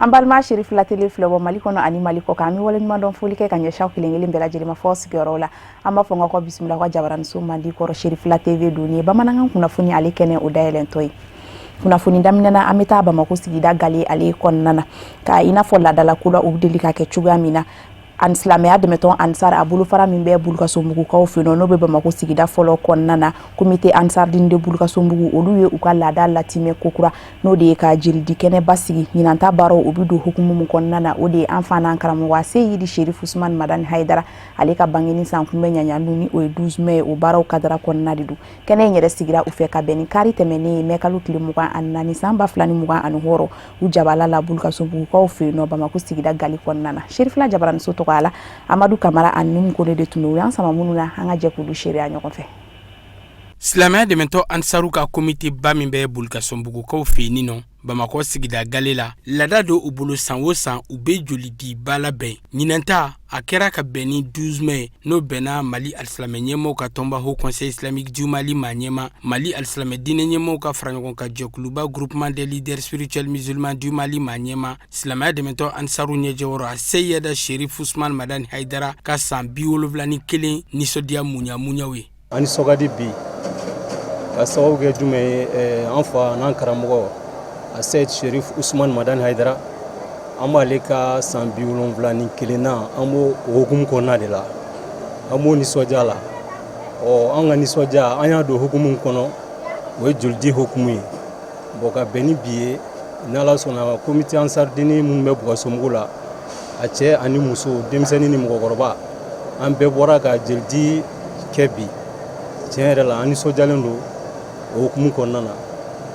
Ambalma Sheriff la télé flebo malikono ani maliko kami wala nyuma don folike kanye shaw kilengeli mbela jeli ma force gorola ama fonga ko bismillah ko jabaran so maliko Sheriff la TV duni bamananga kuna funi ale kene o dayelen toy kuna funi damnana amita ba mako sigida gali ale konnana ka ina folla dala kula o delika ke chugamina an silamɛya dɛmɛtɔn ansar abulu fara min bɛ bulu ka sombugukaw fɛ no bɛ Bamako sigida fɔlɔ kɔnɔna na komite ansar din de bulu ka sombugu olu ye u ka laada latimɛ kokura no de ka jilidi kɛnɛ basigi ɲinanta baaraw o bi do hukumu mun kɔnɔna na o de an fana karamɔgɔ Seyidi Sheriff Ousmane Madani Haidara ale ka bangeni san kunbɛ ɲaɲanu ni o ye 12 mai o baaraw kadara kɔnɔna de do kɛnɛ in yɛrɛ sigira u fɛ ka bɛn ni kari tɛmɛnen mai kalo tile 24 san 2026 u jabala la bulu ka sombugukaw fɛ no Bamako sigida gali kɔnɔna na Sheriff la jabaran so ala Amadou Kamara anim ko de tunu yan sama mununa hanga jekulu sheria ɲɔgɔn fɛ Silamɛya dɛmɛtɔ ansaru ka komite ba min bɛ bulka sombugukaw fɛ ni no Bamako sigida galela lada do u bolo san o san u bɛ joli di bala bɛn ɲinanta a kɛra ka bɛn ni 12 mai no bɛnna Mali alisilame ɲɛmɔgɔw ka tɔnba Haut Conseil Islamique du Mali ma ɲɛma Mali alisilame diinɛ ɲɛmɔgɔw ka fara ɲɔgɔn ka jɛkuluba Groupement des leaders spirituels musulmans du Mali ma ɲɛma silamɛya dɛmɛtɔ ansaru ɲɛjɛwɔrɔ a Seyida Sheriff Ousmane Madani Haidara ka san 71 nisɔndiya munyamunyaw ye ani sɔgadi bi ka sababu kɛ jumɛn ye an fa n'an karamɔgɔ a Seyid Sheriff Ousmane Madani Haidara an b'ale ka san 71 na an b'o hukumu kɔnɔna de la an b'o nisɔndiya la an ka nisɔndiya an y'a don hukumu kɔnɔ o ye jolidi hukumu ye bon ka bɛn ni bi ye n'Ala sɔnna komite ansar dini minnu bɛ Bugkasomugu la a cɛ ani muso denmisɛnnin ni mɔgɔkɔrɔba an bɛɛ bɔra ka jolidi kɛ bi tiɲɛ yɛrɛ la an nisɔndiyalen don o hukumu kɔnɔna na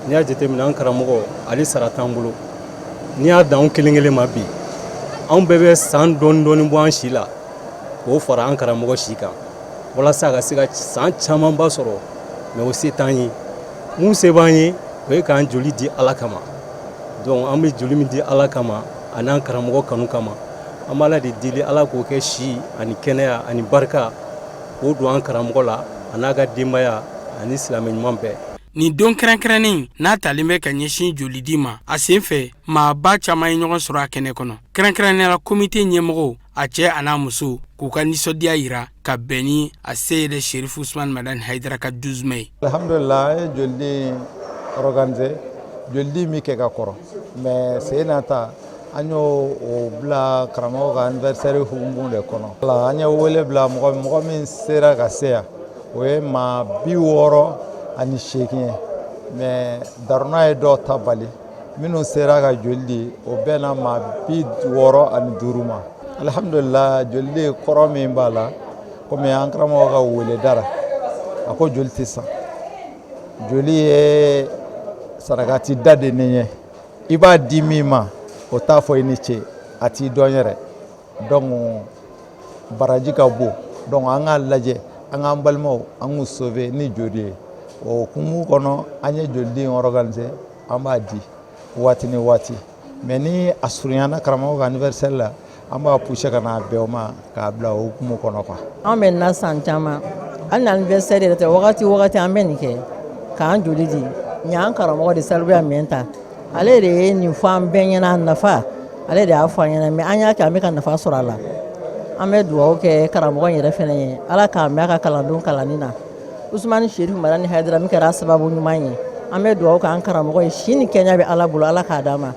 n'i y'a jateminɛ an karamɔgɔ ale sara t'an bolo n'i y'a dan an kelen kelen ma bi an bɛɛ bɛ san dɔɔni bɔ an si la k'o fara an karamɔgɔ si kan walasa a ka se ka san camanba sɔrɔ mais o se t'an ye mun se b'an ye o ye k'an joli di Ala kama donc an bɛ joli min di Ala kama ani an karamɔgɔ kanu kama an b'Ala de deli Ala k'o kɛ si ani kɛnɛya ani barika k'o don an karamɔgɔ la a n'a ka denbaya ani silamɛ ɲuman bɛɛ. Ni don kɛrɛnkɛrɛnnen n'a talen bɛ ka ɲɛsin joli di ma a sen fɛ maaba caman ye ɲɔgɔn sɔrɔ a kɛnɛ kɔnɔ kɛrɛnkɛrɛnnenya komite ɲɛmɔgɔw a cɛ a n'a muso k'u ka nisɔndiya yira ka bɛn ni a Seyida Sheriff Ousmane Madani Haidara ka 12 mai. Alhamdulillah ye joli organiser joli mi kɛ ka kɔrɔ mais sen nata an y'o bila karamɔgɔ ka anniversaire hukumu de kɔnɔ an ye wele bila mɔgɔ min sera ka se yan o ye maa 68 ye mais daruna ye dɔw ta bali minnu sera ka joli di o bɛnna maa 65 ma alhamdulillah joli kɔrɔ min b'a la komi an karamɔgɔ ka wele dara a ko joli tɛ san joli ye sarakati da de ni ye i b'a di min ma o t'a fɔ i ni ce a t'i dɔn yɛrɛ donc baraji ka bon donc an k'a lajɛ an k'an balimaw an k'u sauver ni joli ye o hukumu kɔnɔ an ye joli organiser an b'a di waati ni waati mais ni a surunyana karamɔgɔ ka anniversaire la an b'a pousser ka n'a bɛn o ma k'a bila o hukumu kɔnɔ quoi. An bɛ na san caman hali na anniversaire yɛrɛ tɛ wagati an bɛ nin kɛ k'an joli di nin y'an karamɔgɔ de sababuya mɛn ta ale de ye nin fɔ an bɛɛ ɲɛna nafa ale de y'a fɔ an ɲɛna mais an y'a kɛ an bɛ ka nafa sɔrɔ a la an bɛ dugawu kɛ karamɔgɔ yɛrɛ fɛnɛ ye Ala k'an bɛn a ka kalandenw kalanni na Ousmane Sheriff Madani Haidara min kɛra sababu ɲuman ye an bɛ dugawu k'an karamɔgɔ ye si ni kɛnɛya bɛ Ala bolo Ala k'a d'a ma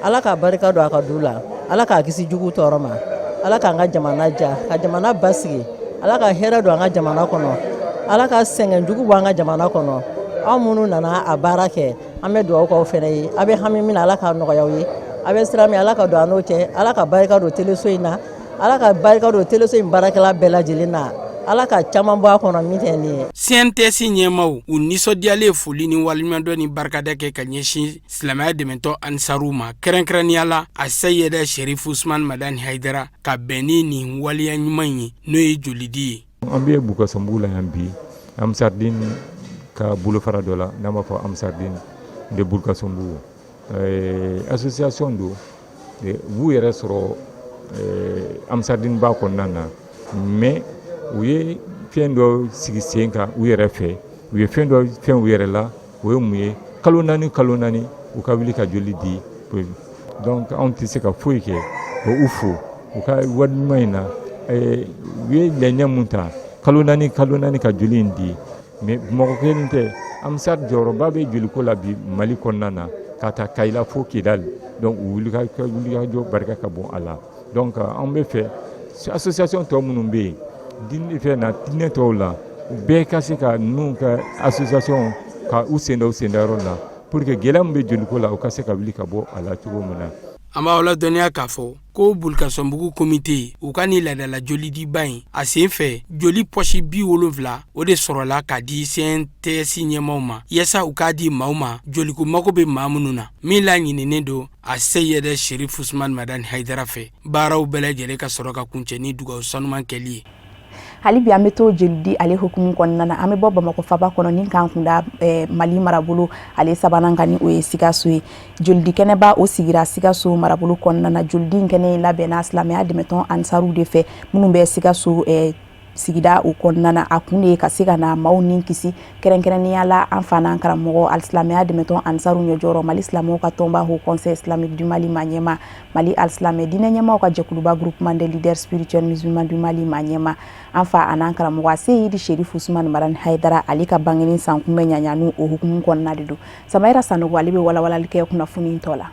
Ala ka barika don a ka du la Ala k'a kisi jugu tɔɔrɔ ma Ala k'an ka jamana ja ka jamana basigi Ala ka hɛrɛ don an ka jamana kɔnɔ Ala ka sɛgɛn jugu bɔ an ka jamana kɔnɔ aw minnu nana a baara kɛ an bɛ dugawu k'aw fɛnɛ ye a bɛ hami min na Ala k'a nɔgɔya aw ye a bɛ sira min Ala ka don an n'o cɛ Ala ka barika don teleso in na Ala ka barika don teleso in baarakɛla bɛɛ lajɛlen na Ala ka caman bɔ a kɔnɔ min tɛ nin ye. CNTS ɲɛmaaw u nisɔndiyalen foli ni waliɲumandɔn ni barikada kɛ ka ɲɛsin silamɛya dɛmɛtɔ ansaru ma kɛrɛnkɛrɛnnenya la a Seyida Sheriff Ousmane Madani Haidara ka bɛn ni nin waliya ɲuman ye n'o ye joli di ye. An bɛ Bugkasomugu la yan bi Amsardin ka bolofara dɔ la n'an b'a fɔ Amsardin de Bugkasomugu association do b'u yɛrɛ sɔrɔ Amsardin ba kɔnɔna na mais u ye fɛn dɔ sigi sen kan u yɛrɛ fɛ u ye fɛn u yɛrɛ la o ye mun ye kalo naani u ka wuli ka joli di donc anw tɛ se ka foyi kɛ o u fo u ka wari ɲuman in na u ye lɛɲɛ mun ta kalo naani ka joli in di mais mɔgɔ kelen tɛ AMSAT jɔyɔrɔba bɛ joliko la bi Mali kɔnɔna na ka taa Kayila fo Kidali donc wulikajɔ barika ka bon a la donc an bɛ fɛ association tɔ minnu bɛ yen diinɛ tɔw la u bɛɛ ka se ka ninnu ka association ka u senda yɔrɔ la pour que gɛlɛya min bɛ joliko la u ka se ka wuli ka bɔ a la cogo min na. An b'a la dɔnniya k'a fɔ ko Bulka-Sɔnbugu komite u ka ni ladala jolidiba in a sen fɛ joli pɔsi 70 o de sɔrɔla ka di CNTS ɲɛmaw ma yaasa u k'a di maaw ma joliko mago bɛ maa minnu na min la ɲininen don a Seyɛdɛ Sherif Usman Madani Haidara fɛ baaraw bɛɛ lajɛlen ka sɔrɔ ka kuncɛ ni dugawu sanuman kɛli ye. hali bi an bɛ to jeli di ale hukumu kɔnɔna na an bɛ bɔ Bamakɔ faba kɔnɔ ni kan kunda Mali marabolo ale sabanan kan ni o ye Sikaso ye joli di kɛnɛba o sigira Sikaso marabolo kɔnɔna na joli di kɛnɛ labɛnna silamɛya dɛmɛtɔn ansaru de fɛ minnu bɛ Sikaso sigida o kɔnɔna na a kun de ka se ka na maaw ni kisi kɛrɛnkɛrɛnnenya la an fa n'an karamɔgɔ alisilamɛya dɛmɛtɔn ansaru ɲɛjɔrɔ Mali silamɛw ka tɔnba Haut Conseil islamique du Mali maɲɛma Mali alisilamɛ diinɛ ɲɛmaw ka jɛkuluba groupement des leaders spirituels musulmans du Mali maɲɛma an fa a n'an karamɔgɔ Seyidi Sherif Usman Madani Haidara ale ka bangeni san kunbɛ ɲaɲanu o hukumu kɔnɔna de don Samayira Sanogo ale bɛ walawalali kɛ kunnafoni tɔ la.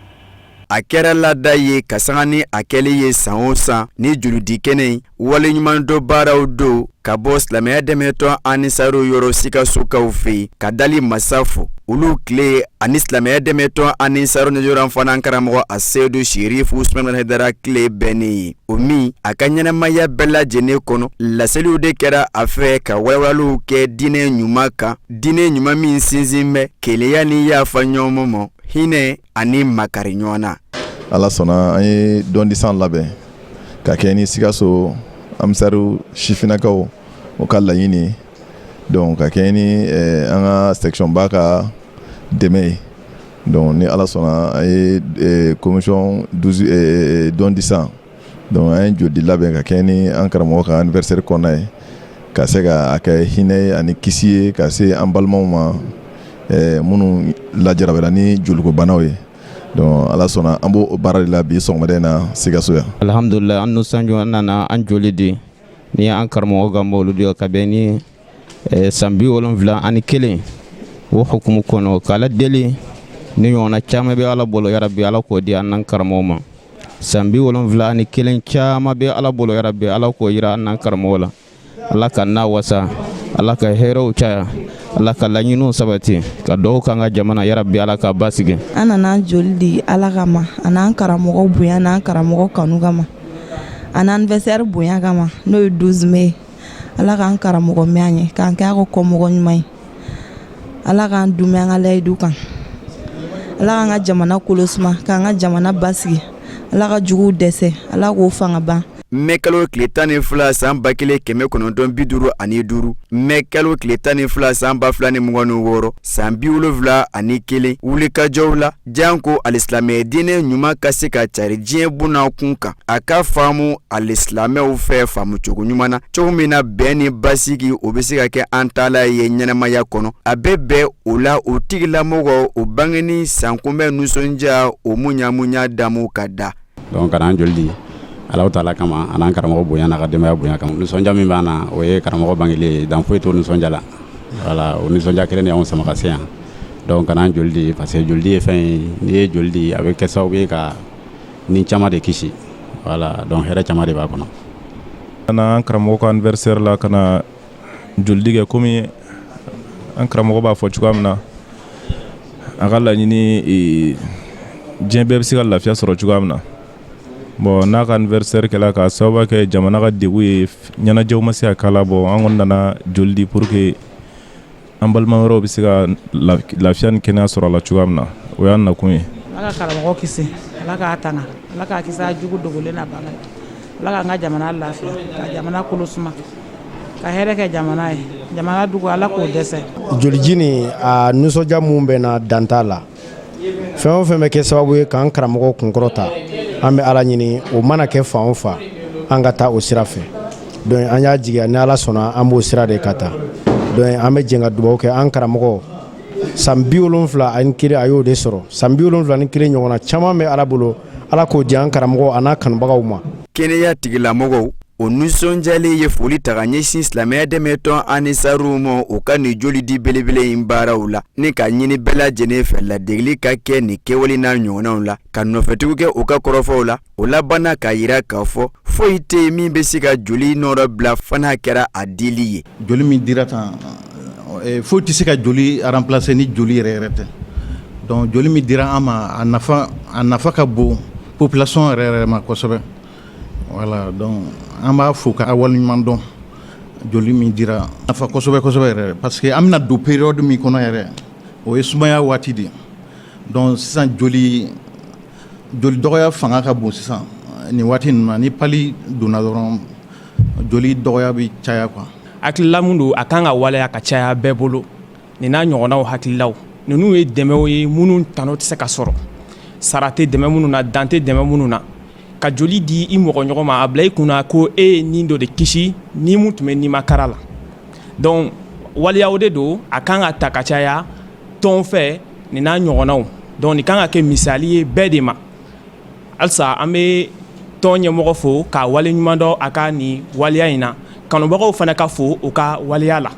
A kɛra laada ye ka sanga ni a kɛli ye san o san ni juludi kɛnɛ waleɲuman dɔ baaraw do ka bɔ silamɛya dɛmɛtɔn anisaru yɔrɔ Sikasokaw fɛ ka dali masa fo olu tile ani silamɛya dɛmɛtɔn anisaru ɲɛjɔrɔ fana karamɔgɔ a Seyidu Sherif Usman Haidara tile bɛnnen ye o min a ka ɲɛnamaya bɛɛ lajɛlen kɔnɔ laseliw de kɛra a fɛ ka walawalaliw kɛ diinɛ ɲuman kan diinɛ ɲuman min sinsin bɛ keleya ni yafa ɲɔgɔn ma hinɛ ani makari ɲɔgɔn na. Ala sɔnna an ye dɔndisan labɛn ka kɛ ni Sikaso amisaru sifinakaw o ka laɲini donc ka kɛ ni an ka section ba ka dɛmɛ ye donc ni Ala sɔnna an ye commission 12 dɔndisan donc an ye joli labɛn ka kɛ ni an karamɔgɔ ka anniversaire kɔnɔna ye ka se ka a kɛ hinɛ ani kisi ye ka se an balimaw ma minnu lajarabira ni joliko banaw ye donc Ala sɔnna an b'o baara de la bi sɔgɔmada na Sikaso yan. Alhamdulillah an nusanjo an nana an joli di ni an karamɔgɔ ka mawludu ka bɛn ni san 71 o hukumu kɔnɔ k'ala deli ni ɲɔgɔnna caman bɛ Ala bolo yarabi Ala k'o di an n'an karamɔgɔ ma san 71 caman bɛ Ala bolo yarabi Ala k'o yira an n'an karamɔgɔ la Ala ka n'a wasa Ala ka hɛrɛw caya Ala ka laɲiniw sabati ka dugawu k'an ka jamana yarabi Ala ka basigi. An nana joli di Ala kama a n'an karamɔgɔ bonya n'an karamɔgɔ kanu kama a n'an anniversaire bonya kama n'o ye 12 mai Ala k'an karamɔgɔ mɛn an ye k'an kɛ a ka kɔmɔgɔ ɲuman ye Ala k'an dumɛ an ka layidu kan Ala k'an ka jamana kolosuma k'an ka jamana basigi Ala ka juguw dɛsɛ Ala k'o fanga ban. Mɛkalo tile 12 san 1950 mɛkalo tile 12 san 2026 san 71 wulikajɔw la janko alisilamɛ diinɛ ɲuman ka se ka cari diɲɛ bunna kun kan a ka faamu alisilamɛw fɛ faamu cogo ɲuman na cogo min na bɛn ni basigi o bɛ se ka kɛ an taala ye ɲɛnamaya kɔnɔ a bɛ bɛn o la o tigilamɔgɔ o bangeni sankunbɛn nisɔndiya o muɲamuɲa damu ka da. Donc kana joli di Ala taala kama anan karamɔgɔ bonya na ka denbaya bonya kama nisɔndiya min b'an na o ye karamɔgɔ bangeli dan foyi to nisɔndiya la voilà o nisɔndiya kelen de y'anw sama ka se yan donc kana joli di parce que joli di ye fɛn ye n'i ye joli di a bɛ kɛ sababu ye ka ni caman de kisi voilà donc hɛrɛ caman de b'a kɔnɔ. An karamɔgɔ ka anniversaire la kana joli di kɛ komi an karamɔgɔ b'a fɔ cogoya min na a ka laɲini diɲɛ bɛɛ bɛ se ka lafiya sɔrɔ cogoya min na. Bon n'a ka anniversaire kɛla ka sababu kɛ jamana ka degun ye ɲɛnajɛw ma se ka kala bon an kɔni nana joli di pour que an balima wɛrɛw bɛ se ka lafiya ni kɛnɛya sɔrɔ a la cogoya min na o y'an nakun ye. Ala ka karamɔgɔ kisi Ala k'a tanga Ala k'a kisi a jugu dogolen na bana Ala k'an ka jamana lafiya ka jamana kolosuma ka hɛrɛ kɛ jamana ye jamana dugu Ala k'o dɛsɛ. Joliji ni a nisɔndiya mun bɛ na dan t'a la fɛn o fɛn bɛ kɛ sababu ye k'an karamɔgɔ kunkɔrɔta an bɛ Ala ɲini o mana kɛ fan o fan an ka taa o sira fɛ donc an y'a jigiya ni Ala sɔnna an b'o sira de ka taa donc an bɛ jɛn ka dugawu kɛ an karamɔgɔ san 71 a y'o de sɔrɔ san 71 ɲɔgɔnna caman bɛ Ala bolo ala k'o di an karamɔgɔ a n'a kanubagaw ma. Kɛnɛya tigilamɔgɔw o nisɔndiyalen ye foli ta ka ɲɛsin silamɛya dɛmɛtɔn Anisaru ma u ka nin joli di belebele in baaraw la ni ka ɲini bɛɛ lajɛlen fɛ ladegeli ka kɛ nin kɛwale n'a ɲɔgɔnnaw la ka nɔfɛtigiw kɛ u ka kɔrɔfɔw la o labanna k'a yira k'a fɔ foyi tɛ yen min bɛ se ka joli nɔrɔ bila fana kɛra a dili ye. Joli min dira tan foyi tɛ se ka joli remplacer ni joli yɛrɛ tɛ donc joli min dira an ma a nafa ka bon population yɛrɛ ma kosɛbɛ. Voilà, donc an b'a fo ka waleɲuman dɔn joli min dira nafa kosɛbɛ kosɛbɛ yɛrɛ parce que an bɛna don période min kɔnɔ yɛrɛ o ye sumaya waati de donc sisan joli dɔgɔya fanga ka bon sisan nin waati ninnu na ni pali donna dɔrɔn joli dɔgɔya bɛ caya quoi. Hakilila mun don a kan ka waleya ka caya bɛɛ bolo nin n'a ɲɔgɔnnaw hakililaw ninnu ye dɛmɛw ye minnu tano tɛ se ka sɔrɔ sara tɛ dɛmɛ minnu na dan tɛ dɛmɛ minnu na ka joli di I mɔgɔ ɲɔgɔn ma a bila I kunna ko e ye nin dɔ de kisi ni mun tun bɛ nimakara la donc waliyaw de don a kan ka ta ka caya tɔn fɛ nin n'a ɲɔgɔnnaw donc nin kan ka kɛ misali ye bɛɛ de ma halisa an bɛ tɔn ɲɛmɔgɔ fo k'a waleɲuman dɔn a ka nin waliya in na kanubagaw fana ka fo u ka waliya la.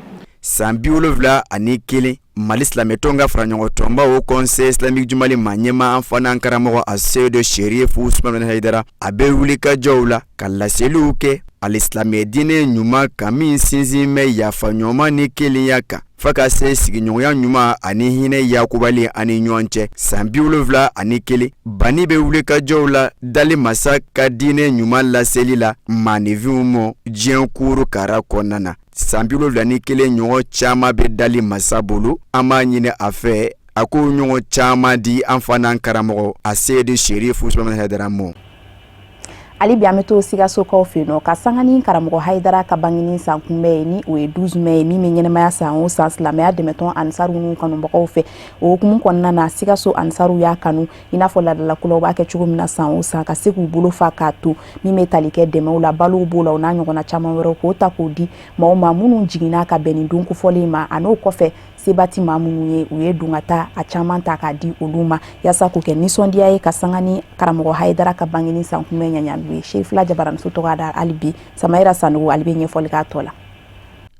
San 71 Mali silamɛtɔn ka fara ɲɔgɔn tɔnba o conseil islamique du Mali ma ɲɛma an fana karamɔgɔ a Seydu Sherif Usman Haidara a bɛ wuli ka jɔw la ka laseliw kɛ alisilamɛ diinɛ ɲuman kan min sinsin bɛ yafa ɲɔgɔnma ni kelenya kan fo ka se sigiɲɔgɔnya ɲuman ani hinɛ yakubali ani ɲɔgɔn cɛ. San 71 bani bɛ wuli ka jɔw la dali masa ka diinɛ ɲuman laseli la maanifinw mɔ diɲɛ kuru kara kɔnɔna na. San 71 ɲɔgɔn caman bɛ dali masa bolo an b'a ɲini a fɛ a ko ɲɔgɔn caman di an fana karamɔgɔ a Seydu Sherif Usman Haidara mɔ. Ali bi an bɛ to Sikasokaw fɛ yen nɔ ka sanga ni karamɔgɔ Haidara ka bangeni san kunbɛn ye ni o ye 12 mai min bɛ ɲɛnɛmaya san o san silamɛya dɛmɛtɔn Anisaru n'u kanubagaw fɛ o hukumu kɔnɔna na Sikaso Anisaru y'a kanu i n'a fɔ ladalakulaw b'a kɛ cogo min na san o san ka se k'u bolo fa k'a to min bɛ tali kɛ dɛmɛw la balow b'o la o n'a ɲɔgɔnna caman wɛrɛw k'o ta k'o di maaw ma minnu jiginna ka bɛn nin don kofɔlen ma a n'o kɔfɛ sebati maa minnu ye u ye dun ka taa a caman ta k'a di olu ma yaasa k'o kɛ nisɔndiya ye ka sanga ni karamɔgɔ Haidara ka bangeni san kunbɛn ɲaɲalu ye. Sherifula Jabaramuso tɔgɔ da hali bi Samayira Sanogo ale bɛ ɲɛfɔli k'a tɔ la.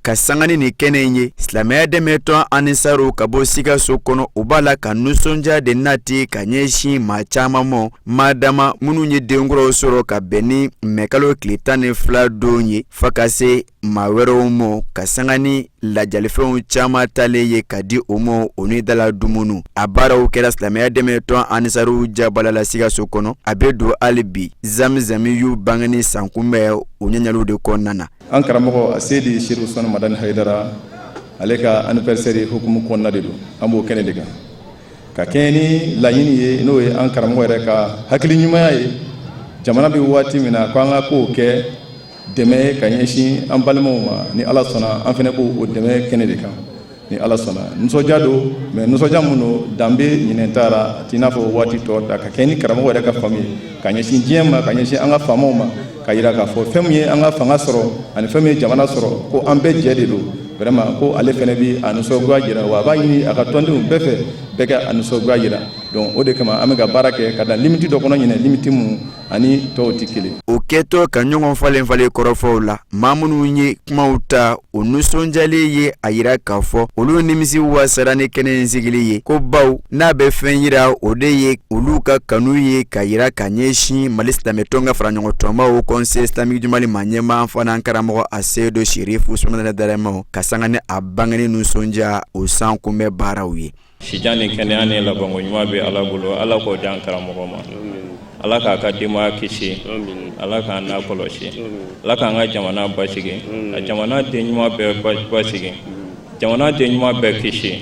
Ka sangani ni kɛnɛ in ye silamɛya dɛmɛtɔn Anisaru ka bɔ Sikaso kɔnɔ u b'a la ka nisɔndiya de nati ka ɲɛsin maa caman ma madama minnu ye denkɔrɔw sɔrɔ ka bɛn ni mɛkalo tile 12 don ye fo ka se maa wɛrɛw ma ka sangani lajalifɛnw caman talen ye ka di o ma o ni dala dumuni a baaraw kɛra silamɛya dɛmɛtɔn Anisaru jabala la Sikaso kɔnɔ a bɛ don hali bi zamzami y'u bangeni san kunbɛn o ɲɛɲɛliw de kɔnɔna na. An karamɔgɔ Seydu Sherif Usman Madani Haidara ale ka anniversaire hukumu kɔnɔna de don an b'o kɛnɛ de kan ka kɛɲɛ ni laɲini ye n'o ye an karamɔgɔ yɛrɛ ka hakili ɲumanya ye jamana bɛ waati min na ko an ka kow kɛ dɛmɛ ka ɲɛsin an balimaw ma ni Ala sɔnna an fana b'o dɛmɛ kɛnɛ de kan ni Ala sɔnna nisɔndiya don mais nisɔndiya mun don danbe ɲinɛn t'a la a t'i n'a fɔ waati tɔ ta ka kɛɲɛ ni karamɔgɔ yɛrɛ ka faamu ye ka ɲɛsin diɲɛ ma ka ɲɛsin an ka faamaw ma ka yira k'a fɔ fɛn min ye an ka fanga sɔrɔ ani fɛn min ye jamana sɔrɔ ko an bɛɛ jɛ de don vraiment ko ale fɛnɛ bi a nisɔngoya jira wa a b'a ɲini a ka tɔndenw bɛɛ fɛ bɛɛ ka a nisɔngoya jira donc o de kama an bɛ ka baara kɛ ka dan limite dɔ kɔnɔ ɲinɛ limite mun ani tɔw tɛ kelen. O kɛtɔ ka ɲɔgɔn falen kɔrɔfɔw la maa minnu ye kumaw ta o nisɔndiyalen ye a yira k'a fɔ olu nimisi wasara ni kɛnɛ in sigili ye ko baw n'a bɛ fɛn yira o de ye olu ka kanu ye ka yira ka ɲɛsin Mali silamɛtɔn ka fara ɲɔgɔn tɔnba o conseil islamique du Mali ma ɲɛma an fana karamɔgɔ a Seydu Sherif Usman Haidara ma ka sanga ni a bangeni nisɔndiya o san kunbɛn baaraw ye. Sijan ni kɛnɛya ni labanko ɲuman bɛ Ala bolo Ala k'o di an karamɔgɔ ma Ala k'a ka denbaya kisi Ala k'an n'a kɔlɔsi Ala k'an ka jamana basigi ka jamana den ɲuman bɛɛ basigi jamana den ɲuman bɛɛ kisi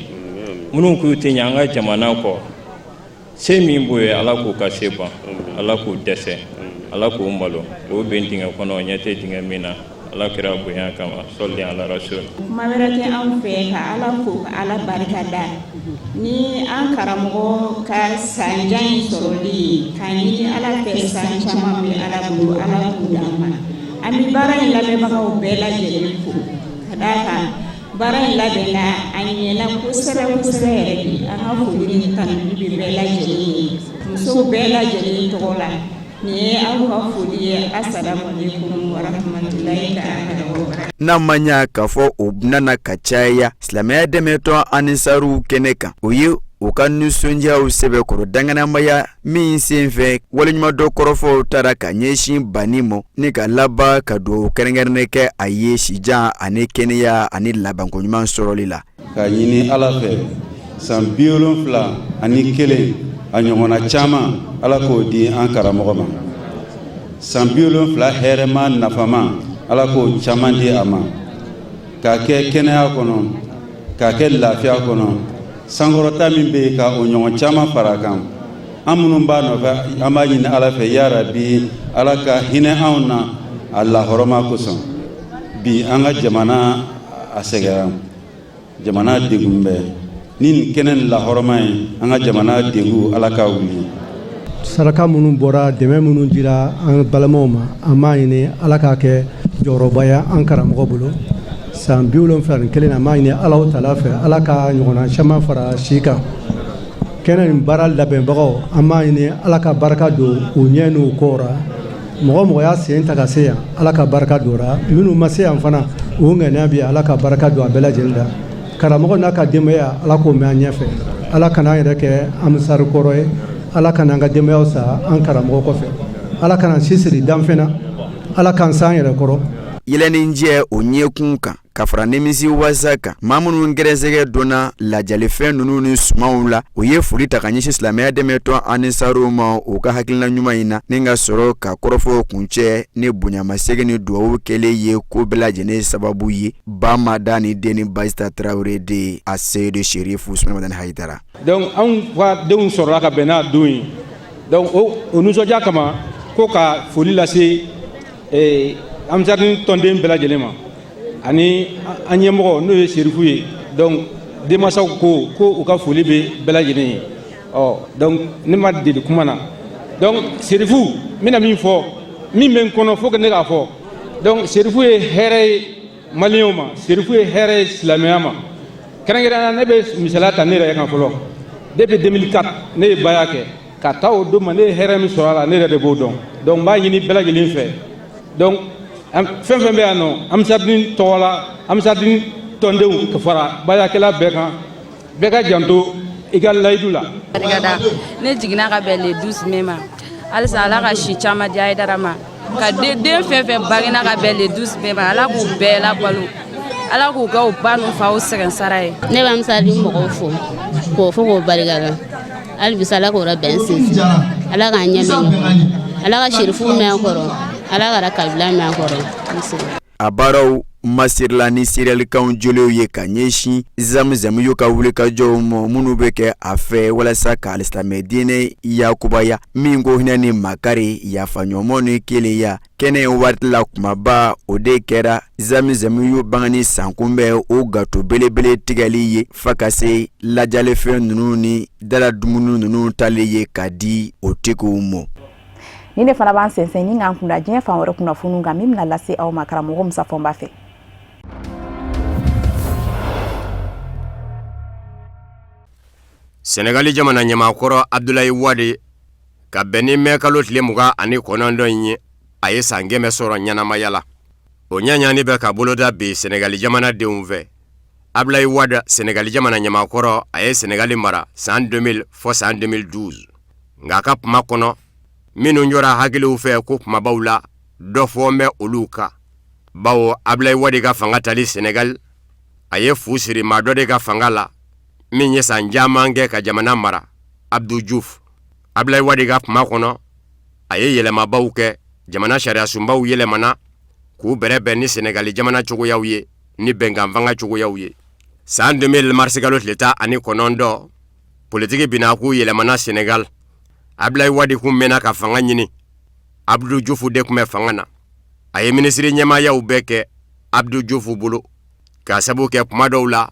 minnu k'u tɛ ɲɛ an ka jamana kɔ se min b'o ye Ala k'u ka se ban Ala k'u dɛsɛ Ala k'u malo o bɛ dingɛ kɔnɔ ɲɛ tɛ dingɛ min na Ala kira bonya kama sɔli ala rasul. Kuma wɛrɛ tɛ an fɛ ka Ala fo ka Ala barika da ni an karamɔgɔ ka sanjan in sɔrɔli k'a ɲini Ala fɛ san caman bɛ Ala bolo Ala k'u d'an ma an bɛ baara in lamɛnbagaw bɛɛ lajɛlen fo ka d'a kan bara in labɛnna a ɲɛna kosɛbɛ kosɛbɛ yɛrɛ de an ka foli ni tanuli bɛ bɛɛ lajɛlen ye musow bɛɛ lajɛlen tɔgɔ la nin ye aw ka foli ye assalamu alaikum wa rahmatulahi ta'ala wa barakatuh. N'a ma ɲa k'a fɔ o nana ka caya silamɛya dɛmɛtɔ anisaru kɛnɛ kan o ye u ka nisɔndiyaw sɛbɛkɔrɔ danganamaya min senfɛ waleɲuman dɔ kɔrɔfɔw taara ka ɲɛsin banni mɔ ni ka laban ka dugawu kɛrɛnkɛrɛnnen kɛ a ye sijan ani kɛnɛya ani labankoɲuman sɔrɔli la. Ka ɲini Ala fɛ san 71 a ɲɔgɔnna caman Ala k'o di an karamɔgɔ ma. San 70 hɛrɛma nafama Ala k'o caman di a ma. K'a kɛ kɛnɛya kɔnɔ, k'a kɛ lafiya kɔnɔ. Sankɔrɔta min bɛ ka o ɲɔgɔn caman fara kan. An minnu b'a nɔfɛ an b'a ɲini Ala fɛ ya Rabi Ala ka hinɛ anw na a lahɔrɔma kosɔn. Bi an ka jamana a sɛgɛra. Jamana degun bɛ. Ni nin kɛnɛ ni lahɔrɔma ye an ka jamana degun Ala ka wuli. Saraka minnu bɔra dɛmɛ minnu dira an balimaw ma an b'a ɲini Ala k'a kɛ jɔyɔrɔba ye an karamɔgɔ bolo. San 71 na maa ɲini Alahu Taala fɛ Ala ka ɲɔgɔnna caman fara si kan. Kɛnɛ nin baara labɛnbagaw an b'a ɲini Ala ka barika don u ɲɛ n'u kɔ la. Mɔgɔ mɔgɔ y'a sen ta ka se yan Ala ka barika don la. Minnu ma se yan fana o ŋaniya bɛ Ala ka barika don a bɛɛ lajɛlen la. Karamɔgɔ n'a ka denbaya Ala k'o mɛn an ɲɛfɛ. Ala kana an yɛrɛ kɛ amisari kɔrɔ ye. Ala kana an ka denbayaw sa an karamɔgɔ kɔfɛ. Ala kana an si siri danfɛn na. Ala k'an san yɛrɛ kɔrɔ. Yɛlɛninjɛ o ɲɛkun kan ka fara nimisi wasa kan maa minnu gɛrɛsɛgɛ donna lajalifɛn ninnu ni sumanw la o ye foli ta ka ɲɛsin silamɛya dɛmɛtɔ anisaruw ma o ka hakilina ɲuman in na ni ka sɔrɔ ka kɔrɔfɔ kuncɛ ni bonyamasegin ni dugawu kɛlen ye ko bɛɛ lajɛlen sababu ye Bamada ni den ni Bayisita Tarawele de a Seyidu Sherifu Usmani Madani Hayidara. Donc anw ka denw sɔrɔla ka bɛn n'a don ye donc o nisɔndiya kama ko ka foli lase Amsarini tɔnden bɛɛ lajɛlen ma ani an ɲɛmɔgɔ n'o ye Sherifu ye donc denmansaw ko u ka foli bɛ bɛɛ lajɛlen ye donc ne ma deli kuma na donc Sherifu n bɛna min fɔ min bɛ n kɔnɔ fo que ne k'a fɔ donc Sherifu ye hɛrɛ ye maliyɛnw ma Sherifu ye hɛrɛ ye silamɛya ma kɛrɛnkɛrɛnnenya ne bɛ misaliya ta ne yɛrɛ kan fɔlɔ depuis 2004 ne ye baya kɛ ka taa o don ma ne ye hɛrɛ min sɔrɔ a la ne yɛrɛ de b'o dɔn donc n b'a ɲini bɛɛ lajɛlen fɛ donc fɛn fɛn bɛ yan nɔ Amsarini tɔgɔ la Amsarini tɔndenw ka fara bayakɛla bɛɛ kan bɛɛ ka janto i ka layidu la. Ne jiginna ka bɛn le 12 mai ma halisa Ala ka si caman di Hayidara ma ka den fɛn fɛn bangena ka bɛn le 12 mai ma Ala k'u bɛɛ labalo Ala k'u kɛ u ba n'u faw sɛgɛn sara ye. Ne bɛ Amsarini mɔgɔw fo k'o fo k'o barika hali bisa Ala k'o bɛn sinsin Ala k'an ɲɛ mɛn Ala ka Sherifu mɛn kɔrɔ Ala ka kabila mɛn kɔrɔ. A baaraw masirila ni serialikanw joliw ye ka ɲɛsin Zamzam y'u ka wulikajɔw ma minnu bɛ kɛ a fɛ walasa ka alisilamɛ diinɛ yakubaya min ko hinɛ ni makari yafaɲɔgɔnmaw ni kelenya kɛnɛ waati la kumaba o de kɛra Zamzam y'u bangani sankunbɛn o gato belebele tigɛli ye fa ka se lajalifɛn ninnu ni dala dumuni ninnu tali ye ka di o tigiw ma. Ni ne fana b'an sɛnsɛn ni k'an kunda diɲɛ fan wɛrɛ kunnafoniw kan min bɛna lase aw ma karamɔgɔ Musa Fɔnba fɛ. Senegali jamana ɲɛmaakɔrɔ Abdoulaye Wade ka bɛn ni mɛn kalo tile 29 ye a ye san 100 sɔrɔ ɲɛnamaya la. O ɲaɲani bɛ ka boloda bi Senegali jamana denw fɛ. Abdoulaye Wade Senegali jamana ɲɛmaakɔrɔ a ye Senegali mara san 2000 fɔ san 2012. Nka a ka kuma kɔnɔ minnu jɔra hakiliw fɛ ko kumabaw la dɔ fɔ mɛ olu kan. Bawo Abdoulaye Wade ka fanga tali Senegal a ye fu siri maa dɔ de ka fanga la min ye san caman kɛ ka jamana mara Abdou Diouf. Abdoulaye Wade ka kuma kɔnɔ a ye yɛlɛmabaw kɛ jamana sariya sunbaw yɛlɛmana k'u bɛrɛbɛn ni Senegali jamana cogoyaw ye ni bɛnkan fanga cogoyaw ye. San 2000 mars kalo tile 19 politiki bina k'u yɛlɛmana Senegal. Abdoulaye Wade kun mɛnna ka fanga ɲini Abdou Diouf de kun bɛ fanga na. A ye ministri ɲɛmaayaw bɛɛ kɛ Abdou Diouf bolo k'a sabu kɛ kuma dɔw la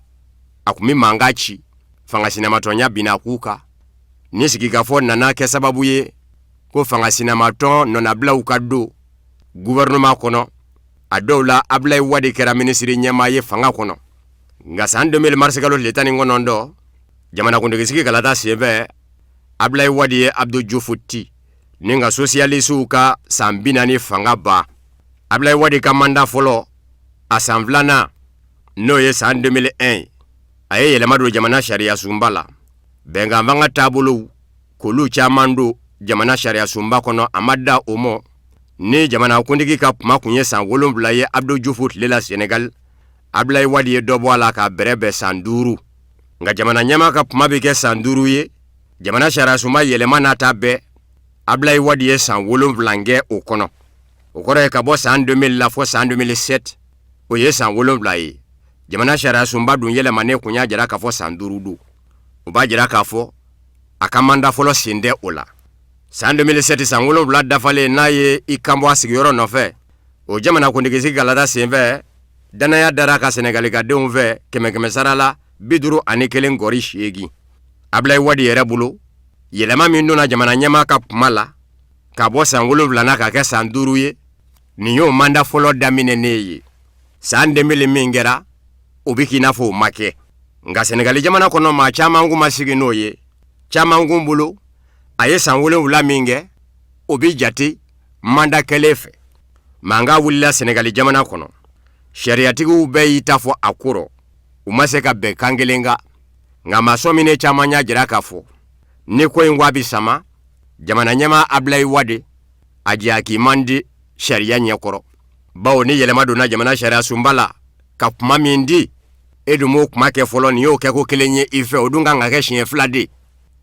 a kun bɛ mankan ci fanga sinamatɔnya bina k'u kan. Ni sigikafɔ nana kɛ sababu ye ko fanga sinamatɔn nɔnabilaw ka don gouvernement kɔnɔ. A dɔw la Abdoulaye Wade kɛra ministri ɲɛmaa ye fanga kɔnɔ. nga san 2000 mars kalo le tani ngonondo jamana kundigisigi kalata sebe Abdoulaye Wade ye Abdou Diouf ti ninga socialistu ka san 40 fanga ba Abdoulaye Wade ka mandat folo asamblana no ye san 2001 aye yelema do jamana sharia sumbala benga vanga tabulu kolu chamando jamana sharia sumba kono amada omo ni jamana kundigi ka makunye san wolonvla ye Abdou Diouf lela Senegal Abdoulaye Wade ye dobo ala ka berebe san 5 nga jamana nyama ka mabike san 5 ye jamana sharia sumba yelema na tabe Abdoulaye Wade ye san wolonvla nge okono okore ka bo san 2000 la fo san 2007 o ye san wolonvla ye jamana sharia sumba dun yelema ne kunya jara ka fo san 5 du o ba jara ka fo akamanda folo sinde ola san 2007 san wolonvla dafale na ye ikambo asigiyoro nofe o jamana kundigisi galada senve dana ya dara ka Senegal ka denw ve kemekeme sarala biduru ani kelen gori shegi Abdoulaye Wade yere bulu yelema min dona jamana nyama ka pumala ka bo san wolonvla na ka ke san 5 ye ni yo manda folo damine neye san 2000 mingera obikina fo make nga Senegal jamana kono ma chama ngu masigi noye chama ngu bulu aye san wolonvla minge obi jati manda kelefe manga wulila Senegal jamana kono shariatigu be yitafo akuro umaseka be kangelenga nga masomine chamanya jiraka fo ni ko ingwabi sama jamana nyama Abdoulaye Wade ajiaki mandi sharia nyekoro bawo ni yelema dona jamana sharia sumbala kapuma mindi edumo kuma ke folo ni yo ke ko kelenye ife odunga nga ke shin flade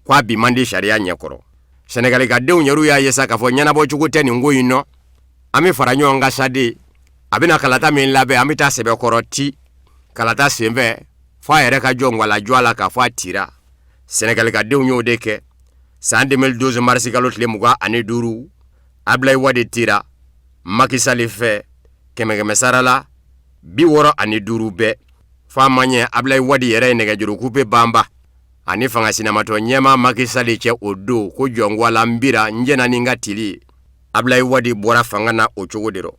kwa bi mandi sharia nyekoro Senegal ka dew nyeru ya yesa ka fo nyana bo chukute ni ngoyino ami faranyo nga sade abina kalata min labe amita sebe koroti kalata sembe fa yere ka jongwala jwala ka fa tira Senegal ka dew nyo deke san 2012 mars kalot le muga ane duru Abdoulaye Wade tira Macky Sall fe kemekeme sarala bi woro ane duru be fa manye Abdoulaye Wade yere nege juru kupe bamba ani fanga sinamato nyema Macky Sall che odo ko jongwala mbira njena ninga tili Abdoulaye Wade bora fangana ochogodero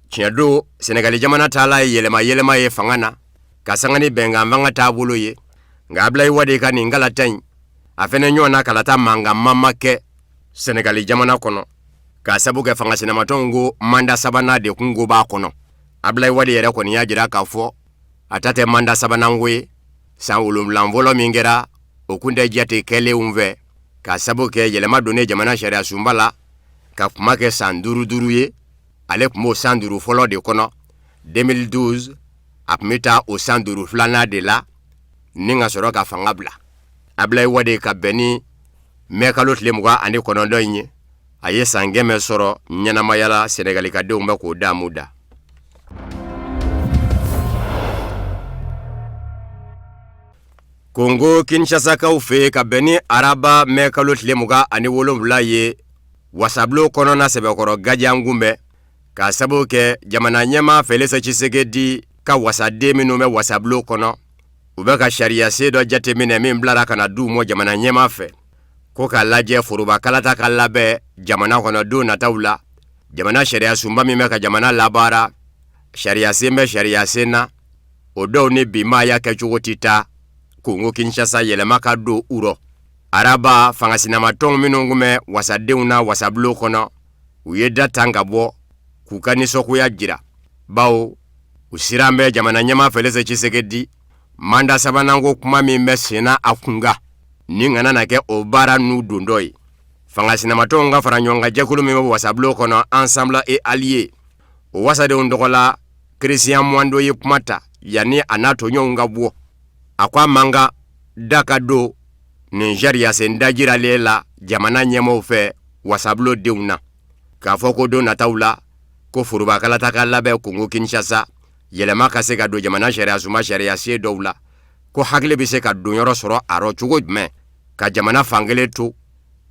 chiado Senegal jamana tala yelema ye fangana kasangani benga vanga tabulu ye nga Abdoulaye Wade ka ningala tan afene nyona kalata manga mamake Senegal jamana kono ka sabuke fanga sinamatongo manda sabana de kungo ba kono Abdoulaye Wade yere ko ni yajira ka fo atate manda sabana ngwe san wolonvla mvolo mingera okunde jate kele unve ka sabuke yelema done jamana sharia sumbala ka kumake san 5 ye ale kumo san 5 folo de kono 2012 apmita o san 5 flana de la ninga soro ka fangabla Abdoulaye Wade ka beni mekalot le muga ane kono donye aye sangeme soro nyana mayala Senegal ka de umba ko damuda Congo Kinshasa ka ufe ka beni araba mekalot le muga ane wolonvla ye wasablo kono na sebe koro gaja ngumbe ka sabuke jamana nyema Felisa Tshisekedi ka wasade minume wasablo kono ubeka sharia sedo jate mine mblara kana du mo jamana nyema fe ko ka laje furuba kalata kalabe jamana kono du na taula jamana sharia sumba mimeka jamana labara sharia sembe sharia sena odo ni bima ya kechugotita Congo Kinshasa yelema ka do uro araba fangasina matong minungume wasadeuna wasablo kono uyeda tangabo kukani soku ya jira bao usirambe jamana nyama Felisa Tshisekedi manda sabanango kuma mimbe sena akunga ningana nake obara nu dondoi fangasina matonga faranyonga jekulu mimbe wasablo kono ensemble et allié wasade undokola Christian Mwando ye kumata yani anato nyonga bo akwa manga dakado Nigeria sendajira lela jamana nyemo fe wasablo deuna ka foko do nataula ko furuba kala takalla be Congo Kinshasa yelema ka se ka do jamana sharia suma sharia se dowla ko hagle bi se ka do yoro soro aro chugo me ka jamana fangele to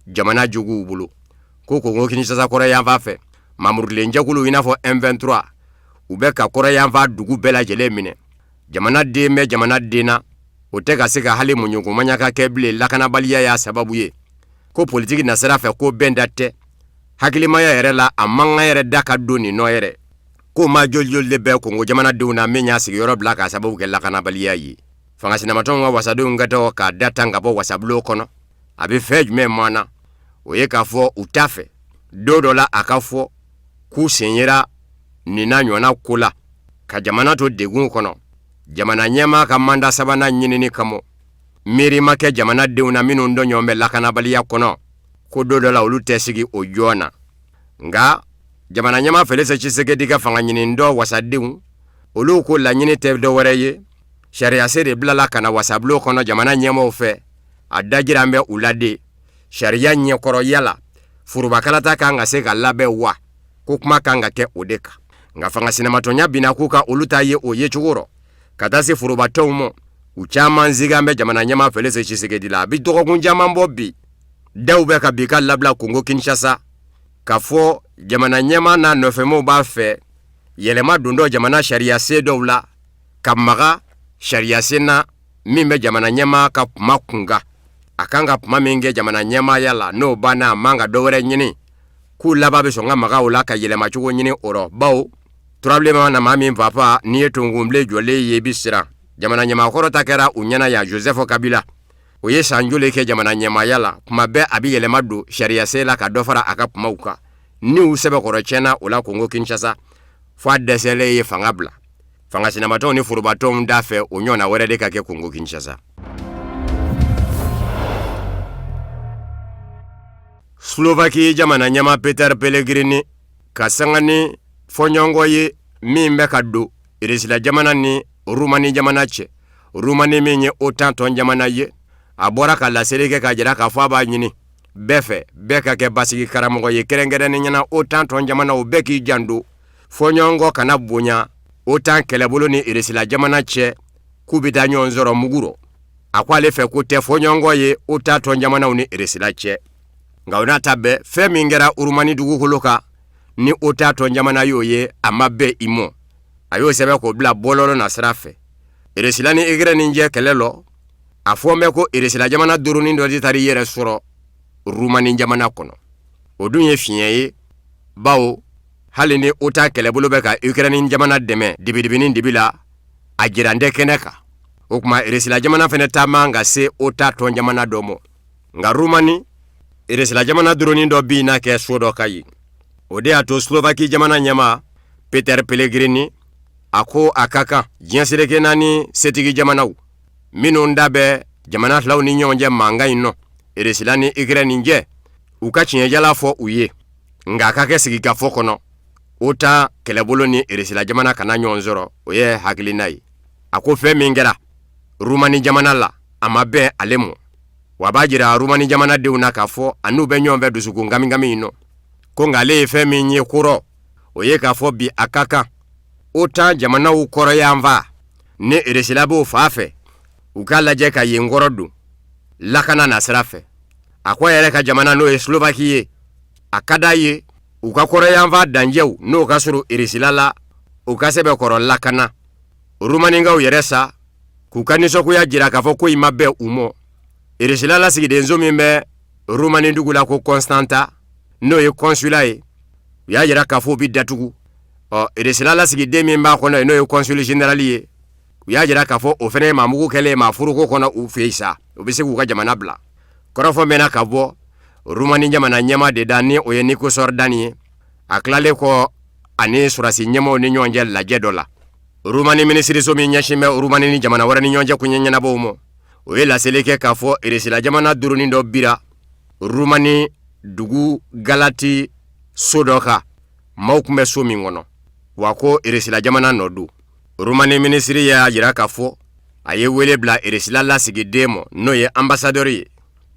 jamana jugu bulu ko Congo Kinshasa kore ya va fe Mamoudou Lenjakulu inafo M23 ubeka kore ya va dugu bela jele mine jamana de me jamana dena oteka seka hali munyugo manyaka keble lakana balia ya sababu ye ko politiki nasara fe ko bendate hakili maya yere la amanga yere daka doni no yere ko ma jol de be Kongo jamana de una menya sigiyoro bla ka sababu ke lakana baliya yi fanga sinamatonga wasadu ngato ka data ngabo wasablo kono abi fej me mana oye ka fo utafe dodola akafo ku senyera nina nyona kula ka jamana to degun kono jamana nyema ka manda sabana nyinini kamo miri make jamana de una minu ndo nyombe lakana baliya kono ko dodola olute sigi ojona nga jamana nyama felese Tshisekedi ka fanga nyini ndo wasadimu olu ko la nyini te do wereye sharia sere blala kana wasablo kono jamana nyema ofe adajirambe ulade sharia nye koro yala furubakala ta kanga se ka labe wa kokuma kanga ke odeka nga fanga sinematonya bina kuka oluta ye oye chugoro katasi furubatomo uchama nzigambe jamana nyama felese Tshisekedi la bi doko kunjama mbobi daube ka bika labla Kongo Kinshasa kafo jamana nyema na nofemo ba fe yelema dundo jamana sharia se dowla kamaga sharia sena mimbe jamana nyema ka makunga akanga pumamenge jamana nyema yala no bana manga dowre nyini ku laba be songa maga ola ka yelema chugo nyini oro bawo problema na mami papa ni etungumble jole yebisira jamana nyema koro takera unyana ya Joseph Kabila oye sanjule ke jamana nyema yala kumabe abi yelema do sharia se la ka dofara akapumauka ni usebe korochena ola Kongo Kinshasa fwa desele ye fangabla fanga sinamatoni furubato mdafe unyona werede kake Kongo Kinshasa. Slovaki jamana nyama Peter Pellegrini kasangani fonyongo ye mimbe kado irisila jamana ni Rumani jamana che Rumani menye otanton jamana ye abora kala sereke kajira kafaba nyini befe beka ke basiki karamogo ye kerengere ni nyana otanton jamana ubeki jandu fonyongo kana bunya otan kelebolo ni irisila jamana che kubita nyonzoro muguro akwale fe kute fonyongo ye otanton jamana uni irisila che ngauna tabe femingera Urumani dugu koloka ni otanton jamana yoye amabe imo ayo sebe ko bla bololo na srafe irisila ni igre ninje kelelo afome ko irisila jamana duruni ndo ditari yere suro Rumani jamana kono odunye fiye bawo halini ota kelebulu beka Ukraine jamana deme dibidibini dibila ajirande keneka okuma irisila jamana fene tamanga se ota ton jamana domo nga Rumani irisila jamana duruni ndo bina ke sodo kayi ode ato Slovaki jamana nyama Peter Pellegrini ako akaka jinsireke nani setigi jamana u minu ndabe jamana tlaw ni nyonje manga ino irisila ni Ukraine nje ukachinye jala fo uye nga kake sigi gafo kono ota kelebolo ni irisila jamana kana nyonzoro oye hakilinai ako fe mingera Rumani jamana la amabe alemo wabajira Rumani jamana de unaka fo anu be nyombe dusuku ngami ino ko ngale fe minye kuro oye ka fo bi akaka ota jamana ukoro yamva ne irisila bo fafe ukala je ka yengorodu lakana na srafe akwa yere ka jamana no Slovakie akadaye ukakoro yamva danjeu no kasuru irisilala ukasebe koro lakana Rumani nga uyeresa kukaniso kuya jira kafo ko imabe umo irisilala sigide nzomimbe Rumani ndugula ko Constanta no ye consulae ya jira kafo bidatugu irisilala sigide mimba kono no ye consul generalier ya jira kafo ofene mamugu kele mafuruko kono ufeisa ubise kuka jamana bla korofo mena kabo Rumani jamana nyama de dani oye niko sordani aklale ko ani surasi nyama ni nyonje la jedola Rumani ministri so mi nyashime Rumani ni jamana warani nyonje kunyenya na bomo oye la seleke kafo irisila jamana duruni ndo bira Rumani dugu galati sodoka maukume so mi ngono wako irisila jamana nodu Rumani ministri ya jira kafo aye wele bla irisila la sigidemo no ye ambassadori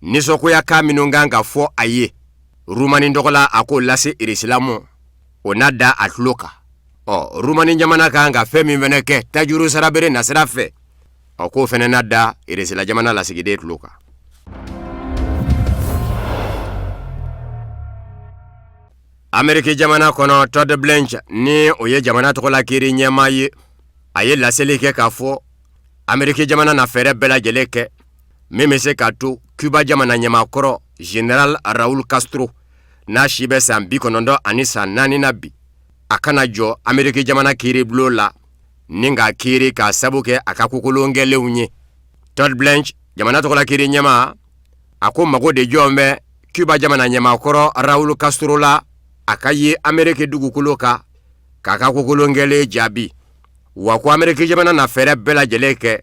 nisoko ya kaminonganga fo aye Rumani ndokola ako lase irisilamo onada atloka Rumani jamana kanga femi veneke tajuru sarabere na serafe ako fene nada irisila jamana la sigide atloka Amerika jamana kono Todd Blanche ni oye jamana tokola kiri nyama ye aye la seleke kafo Amerika jamana na fere bela jeleke meme se kato Cuba jamana nyama koro General Raul Castro na shibe sambi konondo anisa nani nabi a kana jɔ Ameriki jamana kiiri bulon la ni ka kiiri k'a sabu kɛ a ka kokolongelenw ye. Todd Blanche jamana tɔgɔla kiiri ɲɛma a ko mago de jɔn bɛ Cuba jamana ɲɛmakɔrɔ Raul Castro la a ka ye Ameriki dugukolo kan k'a ka kokolongelen jaabi. Wa ko Ameriki jamana na fɛɛrɛ bɛɛ lajɛlen kɛ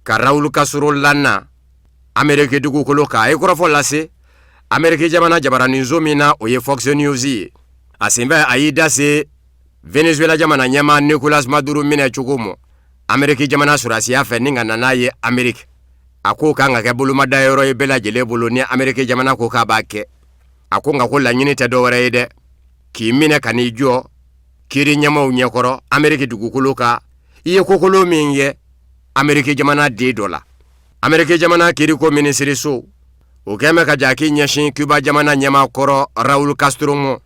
ka Raul Castro lana Ameriki dugukolo kan. A ye kɔrɔfɔ lase Ameriki jamana jabaraninso min na o ye Fox News ye. A sen bɛ a y'i da se Venezuela jamana ɲɛma Nicolas Maduro minɛ cogo mɔ Ameriki jamana surasiya fɛ ni ka nana ye Ameriki. A ko kan ka kɛ bolomada yɔrɔ ye bɛɛ lajɛlen bolo ni Ameriki jamana ko k'a b'a kɛ. A ko nka ko laɲini tɛ dɔwɛrɛ ye dɛ, k'i minɛ ka n'i jɔ kiiri ɲɛmaw ɲɛkɔrɔ Ameriki dugukolo kan i ye kokolo min ye Ameriki jamana den dɔ la. Ameriki jamana kiiriko minisiriso o kɛn bɛ ka jaki ɲɛsin Cuba jamana ɲɛmakɔrɔ Raul Castro mɔ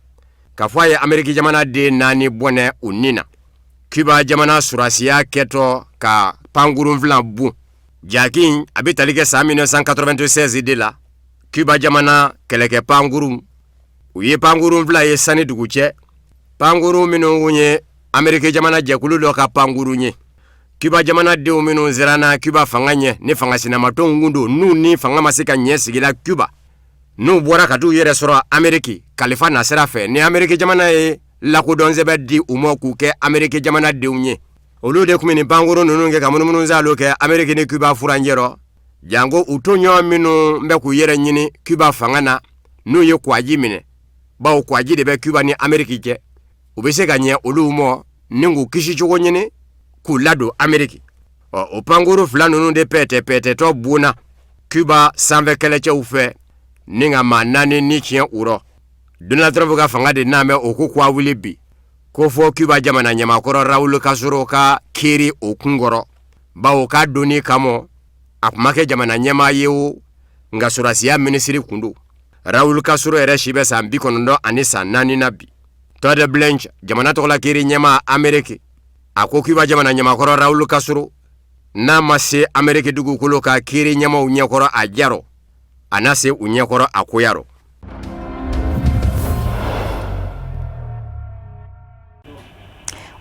k'a fɔ a ye Ameriki jamana den 4 bɔnɛ u ni na. Cuba jamana surasiya kɛtɔ ka pangurunfilan bun. Jaki in a bɛ tali kɛ san 1996 de la. Cuba jamana kɛlɛkɛ pangurun u ye pangurunfila ye sani dugu cɛ. Pangurun minnu ye Ameriki jamana jɛkulu dɔ ka pangurun ye. Cuba jamana denw minnu siranna Cuba fanga ɲɛ ni fanga sinamatɔw kun don n'u ni fanga ma se ka ɲɛ sigila Cuba. N'u bɔra ka t'u yɛrɛ sɔrɔ Ameriki kalifa na sira fɛ ni Ameriki jamana ye lakodɔn sɛbɛn di u ma k'u kɛ Ameriki jamana denw ye. Olu de kun bɛ nin pangurun ninnu kɛ ka munumunu zalo kɛ Ameriki ni Cuba furanjɛrɔ. Jango u toɲɔgɔn minnu bɛ k'u yɛrɛ ɲini Cuba fanga na n'u ye kwaji minɛ. Bawo kwaji de bɛ Cuba ni Ameriki cɛ. U bɛ se ka ɲɛ olu mɔ ni k'u kisi cogo ɲini k'u ladon Ameriki. O panguru fila ninnu de pɛtɛtɔ bonna Cuba sanfɛ kɛlɛcɛw fɛ ni ka maa 4 ni tiɲɛ u rɔ. Donald Trump ka fanga de n'a mɛ o ko k'a wuli bi ko fɔ Cuba jamana ɲɛmakɔrɔ Raul Castro ka kiiri o kunkɔrɔ. Bawo k'a donni kama a kuma kɛ jamana ɲɛmaa ye o nka surasiya minisiri kun don. Raul Castro yɛrɛ si bɛ san 94 na bi. Todd Blanche jamana tɔgɔla kiiri ɲɛma Ameriki a ko Cuba jamana ɲɛmakɔrɔ Raul Castro n'a ma se Ameriki dugukolo ka kiiri ɲɛmaw ɲɛkɔrɔ a jarɔ a na se u ɲɛkɔrɔ a koyarɔ.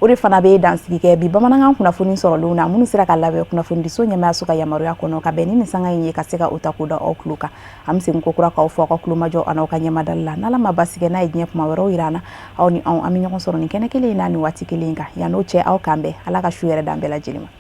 O de fana bɛ dansigi kɛ bi bamanankan kunnafoni sɔrɔlenw na minnu sera ka labɛn kunnafonidiso ɲɛmaayaso ka yamaruya kɔnɔ ka bɛn ni nin sanga in ye ka se ka o ta k'o da aw tulo kan. An bɛ segin ko kura k'aw fɔ aw ka tulomajɔ a n'aw ka ɲɛmadali la n'Ala ma basi kɛ n'a ye diɲɛ kuma wɛrɛw yira an na aw ni anw an bɛ ɲɔgɔn sɔrɔ nin kɛnɛ kelen in na nin waati kelen in kan yan'o cɛ aw k'an bɛn Ala ka su yɛrɛ d'an bɛɛ lajɛlen ma.